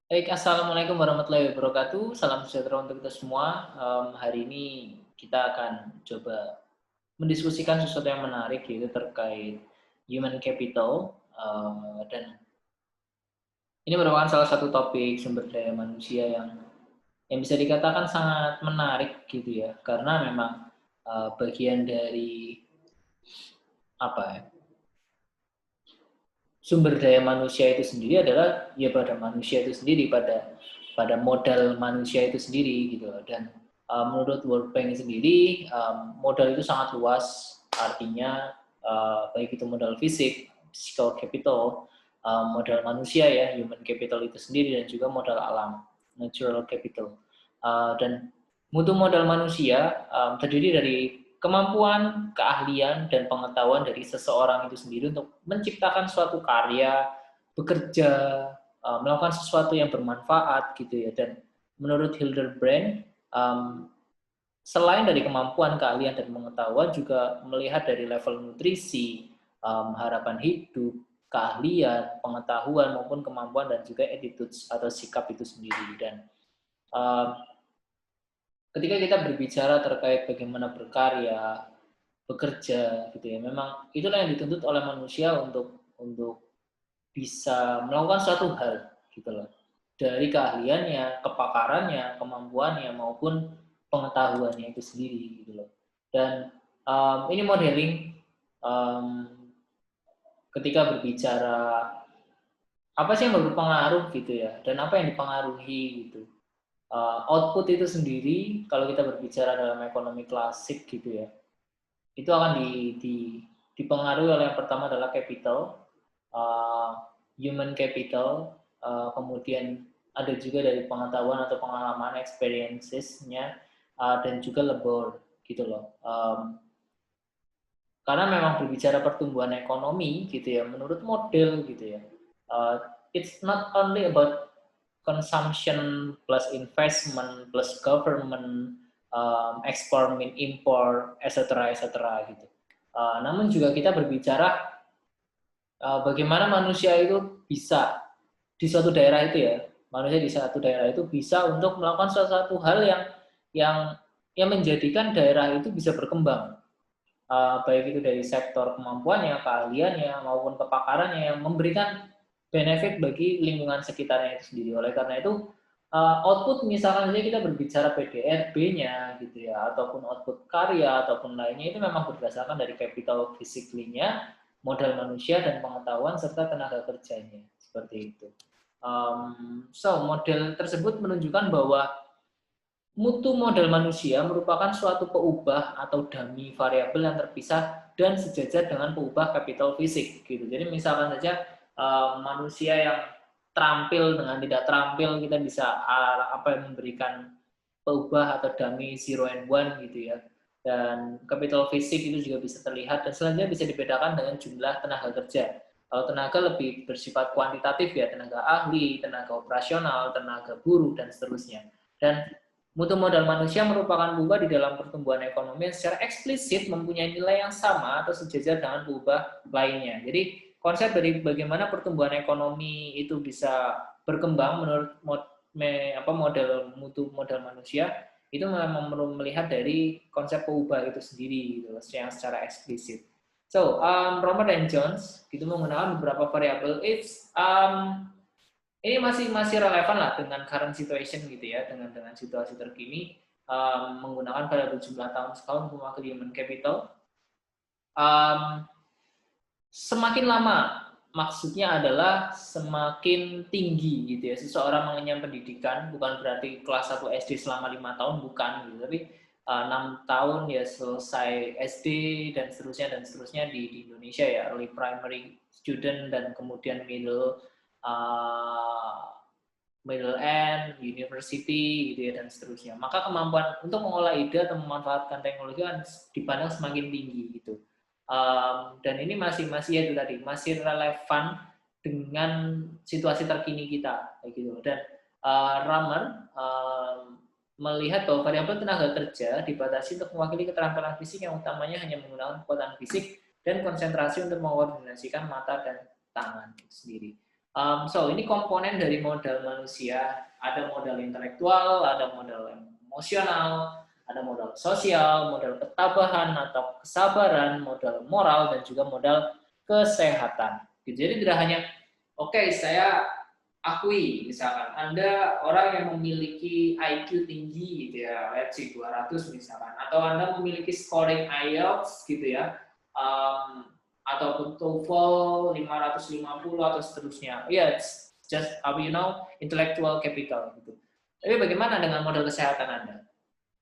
Baik, assalamualaikum warahmatullahi wabarakatuh. Salam sejahtera untuk kita semua. Hari ini kita akan coba mendiskusikan sesuatu yang menarik, yaitu terkait human capital. Dan ini merupakan salah satu topik sumber daya manusia yang bisa dikatakan sangat menarik gitu ya, karena memang bagian dari apa ya, sumber daya manusia itu sendiri adalah ya pada manusia itu sendiri, pada pada modal manusia itu sendiri gitu loh. Dan menurut World Bank sendiri, modal itu sangat luas, artinya baik itu modal fisik, physical capital, modal manusia ya, human capital itu sendiri, dan juga modal alam, natural capital. Dan mutu modal manusia terdiri dari kemampuan, keahlian, dan pengetahuan dari seseorang itu sendiri untuk menciptakan suatu karya, bekerja, melakukan sesuatu yang bermanfaat gitu ya. Dan menurut Hildebrand, selain dari kemampuan, keahlian, dan pengetahuan, juga melihat dari level nutrisi, harapan hidup, keahlian, pengetahuan, maupun kemampuan, dan juga attitude atau sikap itu sendiri. Dan um, ketika kita berbicara terkait bagaimana berkarya, bekerja gitu ya, memang itulah yang dituntut oleh manusia untuk bisa melakukan suatu hal gitu loh. Dari keahliannya, kepakarannya, kemampuannya, maupun pengetahuannya itu sendiri gitu loh. Dan ini modeling, um, ketika berbicara apa sih yang berpengaruh gitu ya, dan apa yang dipengaruhi gitu. Output itu sendiri, kalau kita berbicara dalam ekonomi klasik gitu ya, itu akan dipengaruhi oleh yang pertama adalah capital, uh, human capital, kemudian ada juga dari pengetahuan atau pengalaman, experiences-nya, dan juga labor gitu loh. Karena memang berbicara pertumbuhan ekonomi gitu ya, menurut model gitu ya, uh, it's not only about consumption plus investment plus government, ekspor min impor, etc. gitu. Namun juga kita berbicara bagaimana manusia itu bisa di suatu daerah itu ya, manusia di suatu daerah itu bisa untuk melakukan sesuatu hal yang yang menjadikan daerah itu bisa berkembang, baik itu dari sektor kemampuannya, keahliannya, maupun kepakarannya yang memberikan benefit bagi lingkungan sekitarnya itu sendiri. Oleh karena itu, output misalkan saja kita berbicara PDRB-nya gitu ya, ataupun output karya ataupun lainnya, itu memang berdasarkan dari capital physically-nya, modal manusia dan pengetahuan serta tenaga kerjanya seperti itu. So model tersebut menunjukkan bahwa mutu modal manusia merupakan suatu peubah atau dummy variabel yang terpisah dan sejajar dengan peubah kapital fisik gitu. Jadi misalkan saja manusia yang terampil dengan tidak terampil, kita bisa memberikan peubah atau dummy zero and one gitu ya. Dan kapital fisik itu juga bisa terlihat, dan selanjutnya bisa dibedakan dengan jumlah tenaga kerja. Kalau tenaga lebih bersifat kuantitatif ya, tenaga ahli, tenaga operasional, tenaga buruh, dan seterusnya. Dan mutu modal manusia merupakan perubahan di dalam pertumbuhan ekonomi yang secara eksplisit mempunyai nilai yang sama atau sejajar dengan perubahan lainnya. Jadi konsep dari bagaimana pertumbuhan ekonomi itu bisa berkembang menurut model mutu modal manusia, itu memang melihat dari konsep peubah itu sendiri gitu, yang secara eksplisit. So, Romer dan Jones itu menggunakan beberapa variabel if, ini masih masih relevan lah dengan current situation gitu ya, dengan situasi terkini, menggunakan variabel jumlah tahun setahun mewakili human capital. Um, Semakin lama, maksudnya adalah semakin tinggi gitu ya, seseorang mengenyam pendidikan, bukan berarti kelas 1 SD selama 5 tahun, bukan gitu, tapi 6 tahun ya selesai SD dan seterusnya di Indonesia ya, early primary student, dan kemudian uh, middle end, university gitu ya, dan seterusnya. Maka kemampuan untuk mengolah ide atau memanfaatkan teknologi kan dipandang semakin tinggi gitu. Dan ini masih masih ya itu tadi, masih relevan dengan situasi terkini kita kayak gitu. Dan Ramer melihat bahwa variabel tenaga kerja dibatasi untuk mewakili keterampilan fisik yang utamanya hanya menggunakan kekuatan fisik dan konsentrasi untuk mengkoordinasikan mata dan tangan sendiri. So ini komponen dari modal manusia. Ada modal intelektual, ada modal emosional, ada modal sosial, modal ketabahan atau kesabaran, modal moral, dan juga modal kesehatan. Jadi tidak hanya, oke, saya akui, misalkan Anda orang yang memiliki IQ tinggi gitu ya, let's say 200 misalkan, atau Anda memiliki scoring IELTS gitu ya, ataupun TOEFL 550 atau seterusnya. Ya, yeah, it's just intellectual capital gitu. Tapi bagaimana dengan modal kesehatan Anda?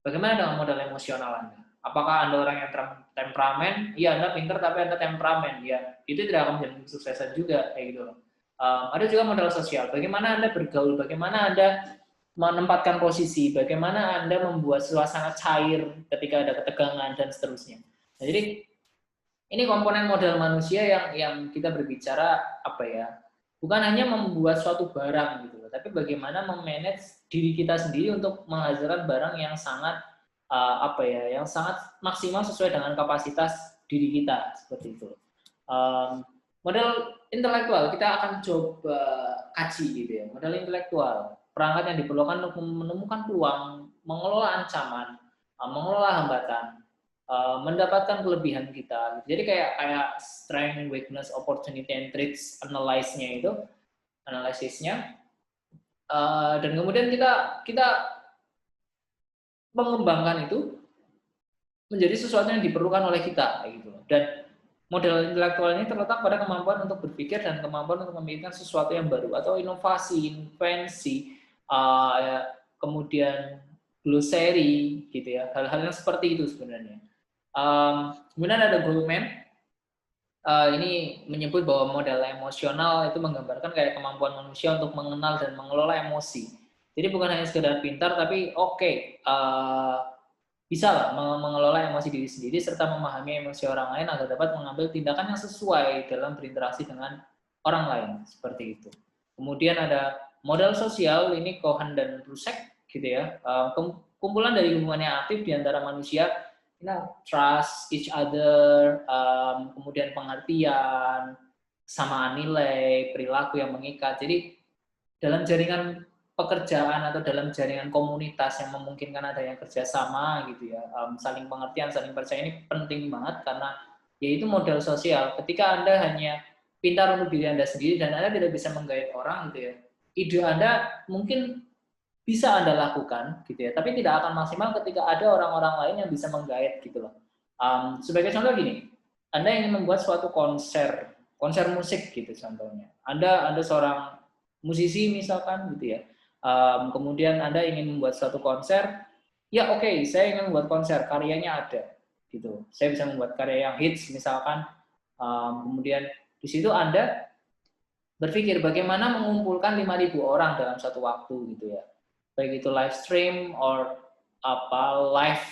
Bagaimana dengan modal emosional Anda? Apakah Anda orang yang temperamen? Iya, Anda pintar tapi Anda temperamen. Ya, itu tidak akan menjadi kesuksesan juga kayak gitu loh. Ada juga modal sosial. Bagaimana Anda bergaul? Bagaimana Anda menempatkan posisi? Bagaimana Anda membuat suasana cair ketika ada ketegangan dan seterusnya. Nah, jadi ini komponen modal manusia yang kita berbicara apa ya? Bukan hanya membuat suatu barang gitu, tapi bagaimana memanage diri kita sendiri untuk menghasilkan barang yang sangat yang sangat maksimal sesuai dengan kapasitas diri kita seperti itu. Modal intelektual kita akan coba kaji gitu ya. Modal intelektual, perangkat yang diperlukan untuk menemukan peluang, mengelola ancaman, mengelola hambatan, mendapatkan kelebihan kita. Jadi kayak strength, weakness, opportunity, and threats analisisnya, dan kemudian kita mengembangkan itu menjadi sesuatu yang diperlukan oleh kita, gitu. Dan modal intelektual ini terletak pada kemampuan untuk berpikir dan kemampuan untuk memikirkan sesuatu yang baru atau inovasi, invensi, kemudian glossary, gitu ya, hal-hal yang seperti itu sebenarnya. Kemudian ada Goldman, ini menyebut bahwa modal emosional itu menggambarkan kayak kemampuan manusia untuk mengenal dan mengelola emosi. Jadi bukan hanya sekedar pintar, tapi bisa lah mengelola emosi diri sendiri serta memahami emosi orang lain agar dapat mengambil tindakan yang sesuai dalam berinteraksi dengan orang lain, seperti itu. Kemudian ada modal sosial, ini Cohen dan Prusek, gitu ya, kumpulan dari hubungan yang aktif di antara manusia, trust each other, kemudian pengertian, kesamaan nilai, perilaku yang mengikat. Jadi dalam jaringan pekerjaan atau dalam jaringan komunitas yang memungkinkan adanya kerjasama gitu ya, saling pengertian, saling percaya ini penting banget karena yaitu modal sosial. Ketika Anda hanya pintar untuk diri Anda sendiri dan Anda tidak bisa menggait orang gitu ya, ide Anda mungkin bisa Anda lakukan gitu ya, tapi tidak akan maksimal ketika ada orang-orang lain yang bisa menggait gitu loh. Sebagai contoh gini, Anda ingin membuat suatu konser musik gitu contohnya. Anda seorang musisi misalkan gitu ya, kemudian Anda ingin membuat suatu konser, ya oke, saya ingin membuat konser, karyanya ada gitu, saya bisa membuat karya yang hits misalkan, kemudian di situ Anda berpikir bagaimana mengumpulkan 5.000 orang dalam satu waktu gitu ya, baik itu live stream or live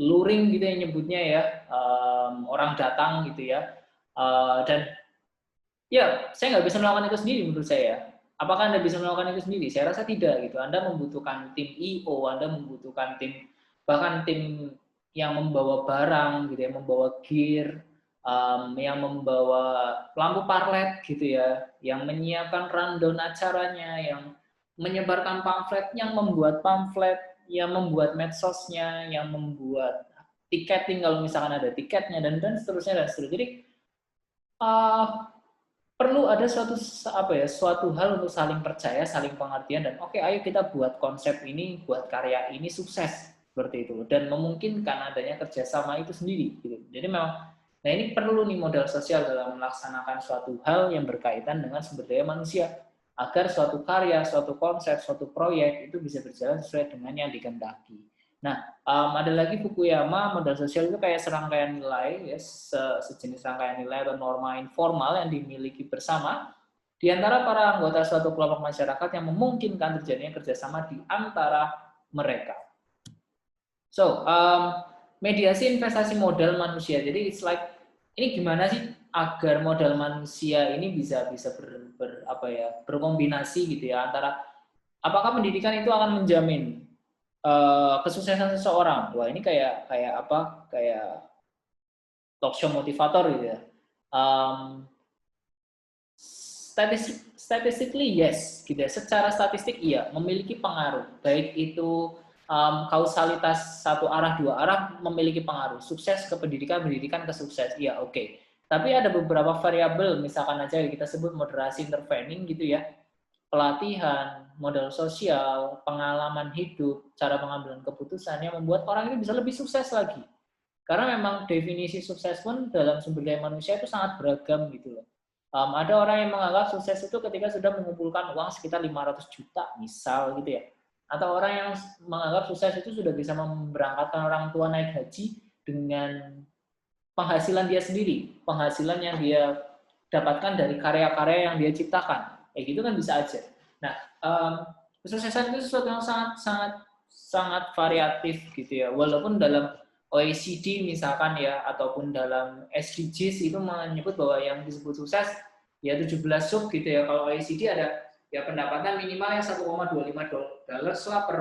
luring gitu yang nyebutnya ya, orang datang gitu ya, dan ya saya nggak bisa melakukan itu sendiri menurut saya. Apakah Anda bisa melakukan itu sendiri? Saya rasa tidak gitu. Anda membutuhkan tim I.O., Anda membutuhkan tim, bahkan tim yang membawa barang gitu ya, membawa gear, yang membawa lampu parlet gitu ya, yang menyiapkan rundown acaranya, yang menyebarkan pamflet, yang membuat pamflet, yang membuat medsosnya, yang membuat tiketing kalau misalkan ada tiketnya, dan seterusnya dan seterusnya. Jadi perlu ada suatu hal untuk saling percaya, saling pengertian, dan oke, ayo kita buat konsep ini, buat karya ini sukses seperti itu, dan memungkinkan adanya kerjasama itu sendiri. Gitu. Jadi memang, nah ini perlu nih modal sosial dalam melaksanakan suatu hal yang berkaitan dengan sumber daya manusia, agar suatu karya, suatu konsep, suatu proyek itu bisa berjalan sesuai dengan yang dikehendaki. Nah, ada lagi Fukuyama, modal sosial itu kayak serangkaian nilai, ya, sejenis rangkaian nilai atau norma informal yang dimiliki bersama di antara para anggota suatu kelompok masyarakat yang memungkinkan terjadinya kerjasama di antara mereka. So, mediasi investasi modal manusia. Jadi, it's like, ini gimana sih agar modal manusia ini bisa berkombinasi gitu ya, antara apakah pendidikan itu akan menjamin kesuksesan seseorang. Wah, ini kayak talk show motivator gitu ya. statistically yes, gitu ya. Secara statistik iya, memiliki pengaruh. Baik itu kausalitas satu arah, dua arah memiliki pengaruh. Sukses ke pendidikan, pendidikan ke sukses, iya oke. Tapi ada beberapa variabel, misalkan aja kita sebut moderasi intervening gitu ya, pelatihan, modal sosial, pengalaman hidup, cara pengambilan keputusan yang membuat orang itu bisa lebih sukses lagi. Karena memang definisi sukses pun dalam sumber daya manusia itu sangat beragam gitu loh. Ada orang yang menganggap sukses itu ketika sudah mengumpulkan uang sekitar 500 juta misal gitu ya. Atau orang yang menganggap sukses itu sudah bisa memberangkatkan orang tua naik haji dengan penghasilan dia sendiri, penghasilan yang dia dapatkan dari karya-karya yang dia ciptakan. Kayak gitu kan bisa aja. Nah, kesuksesan itu sesuatu yang sangat variatif gitu ya. Walaupun dalam OECD misalkan ya, ataupun dalam SDGs itu menyebut bahwa yang disebut sukses ya 17 sub gitu ya. Kalau OECD ada ya pendapatan minimal yang 1,25 dolar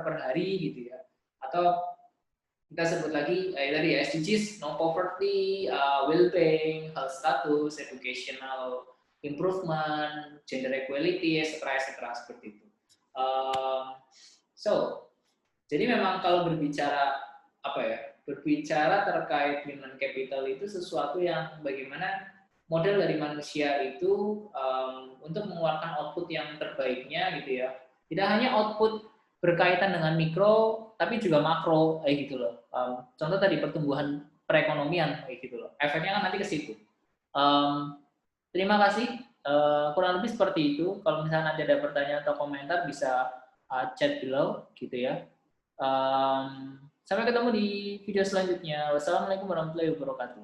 per hari gitu ya. Atau kita sebut lagi tadi ya SDGs, no poverty, well-being, health status, educational improvement, gender equality, etc. seperti itu. Jadi memang kalau berbicara terkait human capital itu sesuatu yang bagaimana model dari manusia itu untuk mengeluarkan output yang terbaiknya gitu ya. Tidak hanya output berkaitan dengan mikro, tapi juga makro kayak gitu loh. Contoh tadi pertumbuhan perekonomian kayak gitu loh. Efeknya kan nanti ke situ. Terima kasih. Kurang lebih seperti itu. Kalau misalnya nanti ada pertanyaan atau komentar bisa chat below gitu ya. Sampai ketemu di video selanjutnya. Wassalamualaikum warahmatullahi wabarakatuh.